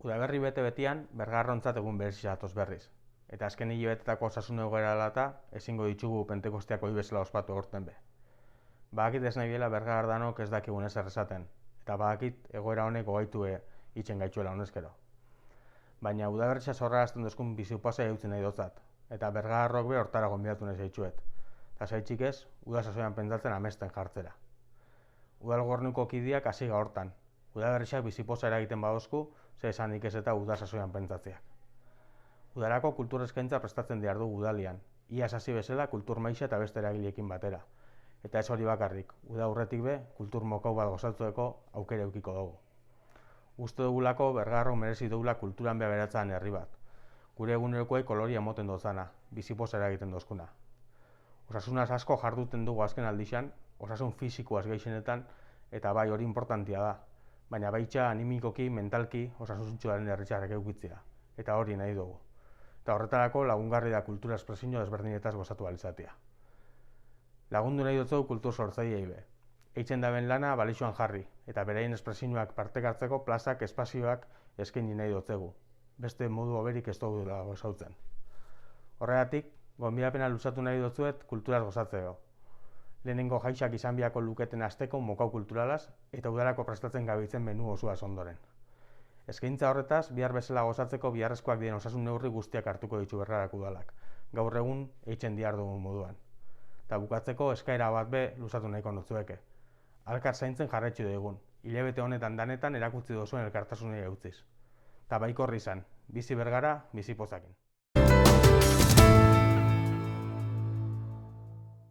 Udaberri bete-betian, Bergarrontzat egun berezia datoz berriz. Eta azken hilabetetako osasun egoera alata, ezingo ditugu Pentekosteak ohi bezala ospatu aurten be. Badakit ez nahi biela Bergardanok ez dakigun ezer esaten, eta badakit egoera honek gogaitu itzen gaitzuela honezkero. Baina udaberritza zorrarazten duzkun bizipasa eutzen nahi dotzat, eta Bergarrok be hortara gonbidatu nahi zaitxuet. Eta zaitxik ez, udasasoian pentsatzen amesten jartzera. Udalgornuko kidiak hasi hortan. Udaberritzak bizipoza eragiten badozku, ze esanik ez eta udasasoian pentsatzeak. Udarako kultur eskaintza prestatzen behar du udalian, iaz hasi bezala kultur maixa eta beste eragileekin batera. Eta ez hori bakarrik, uda aurretik be, kultur mokau bat gozatzueko aukera eukiko dugu. Uste dugulako Bergarro merezi dugula kulturan behar herri bat. Gure egunerokoei koloria emoten dozana, bizipoza eragiten dozkuna. Osasunaz asko jarduten dugu azken aldixan, osasun fisikoaz gehienetan, eta bai hori importantia da. Baina baitxa animikoki, mentalki, osasuntxuaren herritxarrek eukitzea. Eta hori nahi dugu. Eta horretarako lagungarri da kultura espresinio desberdinetaz gozatu alizatea. Lagundu nahi dutzu kultur sortzaileei be. Eitzen daben lana balixuan jarri, eta beraien espresinioak partekartzeko plazak, espazioak eskaini nahi dutzegu. Beste modu hoberik ez dugu da gozautzen. Horregatik, gonbidapena luzatu nahi dutzuet kulturaz gozatzeo. Lehenengo jaixak izan biako luketen asteko mokau kulturalaz eta udarako prestatzen gabitzen menu osoaz ondoren. Eskaintza horretaz, bihar bezala gozatzeko biharrezkoak diren osasun neurri guztiak hartuko ditu Bergarak udalak, gaur egun eitzen dihar dugun moduan. Eta bukatzeko eskaera bat be luzatu nahiko notzueke. Alkar zaintzen jarraitzu dugun, hilabete honetan danetan erakutsi duzuen elkartasunei eutziz. Ta baikorri izan, bizi Bergara, bizi pozakin.